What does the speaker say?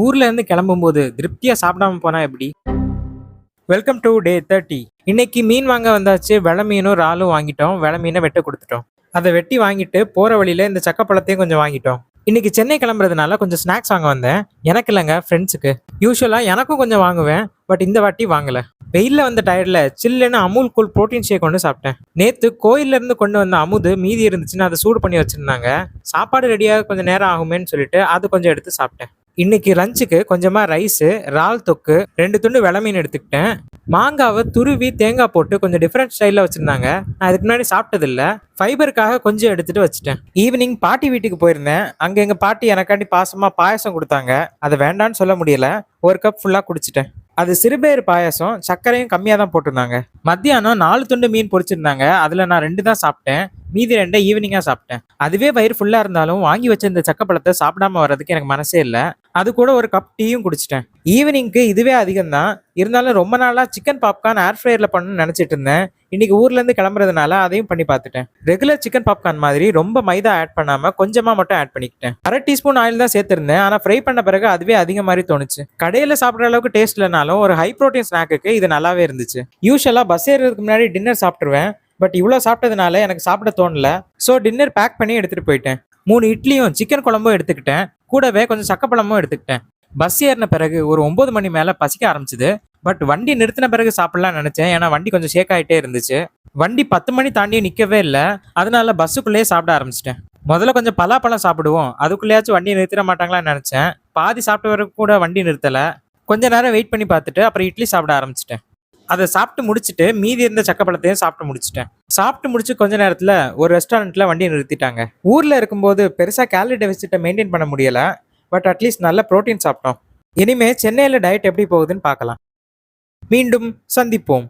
ஊர்ல இருந்து கிளம்பும்போது திருப்தியா சாப்பிடாம போனா எப்படி? Welcome to day 30. இன்னைக்கு மீன் வாங்க வந்தாச்சு. வெலை மீனும் இறாலும் வாங்கிட்டோம். வெலை மீனை வெட்ட கொடுத்துட்டோம். அதை வெட்டி வாங்கிட்டு போற வழியில இந்த சக்கப்பழத்தையும் கொஞ்சம் வாங்கிட்டோம். இன்னைக்கு சென்னை கிளம்புறதுனால கொஞ்சம் ஸ்நாக்ஸ் வாங்க வந்தேன். எனக்கு இல்லைங்க, ஃப்ரெண்ட்ஸுக்கு. யூஸ்வலா எனக்கும் கொஞ்சம் வாங்குவேன், பட் இந்த வாட்டி வாங்கல. வெயில்ல வந்த டயர்ட்ல சில்லுன்னு அமுல் கூல் புரோட்டீன் ஷேக் ஒன்று சாப்பிட்டேன். நேத்து கோயில்ல இருந்து கொண்டு வந்த அமுது மீதி இருந்துச்சுன்னு அதை சூடு பண்ணி வச்சிருந்தாங்க. சாப்பாடு ரெடியாக கொஞ்சம் நேரம் ஆகுமேன்னு சொல்லிட்டு அது கொஞ்சம் எடுத்து சாப்பிட்டேன். இன்னைக்கு லஞ்சுக்கு கொஞ்சமா ரைஸு, இறால் தொக்கு, 2 துண்டு வெலை மீன் எடுத்துக்கிட்டேன். மாங்காவை துருவி தேங்காய் போட்டு கொஞ்சம் டிஃப்ரெண்ட் ஸ்டைலில் வச்சிருந்தாங்க. நான் இதுக்கு முன்னாடி சாப்பிட்டது இல்லை. ஃபைபருக்காக கொஞ்சம் எடுத்துட்டு வச்சுட்டேன். ஈவினிங் பாட்டி வீட்டுக்கு போயிருந்தேன். அங்க எங்க பாட்டி எனக்காண்டி பாசமா பாயசம் கொடுத்தாங்க. அதை வேண்டான்னு சொல்ல முடியல. ஒரு கப் ஃபுல்லா குடிச்சிட்டேன். அது சிறுபேறு பாயாசம், சர்க்கரையும் கம்மியாக தான் போட்டிருந்தாங்க. மத்தியானம் 4 துண்டு மீன் பொரிச்சிருந்தாங்க. அதில் நான் 2 தான் சாப்பிட்டேன். மீதி 2 ஈவினிங்காக சாப்பிட்டேன். அதுவே வயிறு ஃபுல்லாக இருந்தாலும் வாங்கி வச்ச இந்த சக்கப்பழத்தை சாப்பிடாம வர்றதுக்கு எனக்கு மனசே இல்லை. அது கூட ஒரு கப் டீயும் குடிச்சிட்டேன். ஈவினிங்க்கு இதுவே அதிகம் தான். இருந்தாலும் ரொம்ப நாளாக சிக்கன் பாப்கார்ன் ஏர் ஃப்ரையரில் பண்ணணும்னு நினச்சிட்டு இருந்தேன். இன்னைக்கு ஊர்லேருந்து கிளம்புறதுனால அதையும் பண்ணி பார்த்துட்டேன். ரெகுலர் சிக்கன் பாப்கார்ன் மாதிரி ரொம்ப மைதா ஆட் பண்ணாமல் கொஞ்சமாக மட்டும் ஆட் பண்ணிக்கிட்டேன். 1/2 டீஸ்பூன் ஆயில் தான் சேர்த்துருந்தேன். ஆனால் ஃப்ரை பண்ண பிறகு அதுவே அதிகம் மாதிரி தோணுச்சு. கடையில் சாப்பிட்ற அளவுக்கு டேஸ்ட் இல்லைனாலும் ஒரு ஹை ப்ரோட்டீன் ஸ்நாக்குக்கு இது நல்லாவே இருந்துச்சு. யூஸ்வலாக பஸ் ஏறுறதுக்கு முன்னாடி டின்னர் சாப்பிட்டுருவேன். பட் இவ்வளோ சாப்பிட்டதுனால எனக்கு சாப்பிட தோணல. ஸோ டின்னர் பேக் பண்ணி எடுத்துகிட்டு போயிட்டேன். 3 இட்லியும் சிக்கன் குழம்பும் எடுத்துக்கிட்டேன். கூடவே கொஞ்சம் சக்கப்பழமும் எடுத்துக்கிட்டேன். பஸ் ஏறின பிறகு ஒரு 9 மணி மேலே பசிக்க ஆரம்பிச்சுது. பட் வண்டி நிறுத்தின பிறகு சாப்பிடலாம்னு நினச்சேன். ஏன்னா வண்டி கொஞ்சம் ஷேக் ஆகிட்டே இருந்துச்சு. வண்டி 10 மணி தாண்டியும் நிற்கவே இல்லை. அதனால பஸ்ஸுக்குள்ளேயே சாப்பிட ஆரம்பிச்சிட்டேன். முதல்ல கொஞ்சம் பலாப்பழம் சாப்பிடுவோம், அதுக்குள்ளேயாச்சும் வண்டி நிறுத்திட மாட்டாங்களான்னு நினச்சேன். பாதி சாப்பிட்ட வரைக்கும் கூட வண்டி நிறுத்தலை. கொஞ்ச நேரம் வெயிட் பண்ணி பார்த்துட்டு அப்புறம் இட்லி சாப்பிட ஆரம்பிச்சிட்டேன். அதை சாப்பிட்டு முடிச்சுட்டு மீதி இருந்த சக்கப்பழத்தையும் சாப்பிட்டு முடிச்சிட்டேன். சாப்பிட்டு முடிச்சு கொஞ்ச நேரத்தில் ஒரு ரெஸ்டாரண்ட்டில் வண்டியை நிறுத்திட்டாங்க. ஊரில் இருக்கும்போது பெருசாக கேலரி டெபிசிட்டை மெயின்டைன் பண்ண முடியலை. பட் அட்லீஸ்ட் நல்ல ப்ரோட்டீன் சாப்பிட்டோம். இனிமே சென்னையில் டயட் எப்படி போகுதுன்னு பார்க்கலாம். மீண்டும் சந்திப்போம்.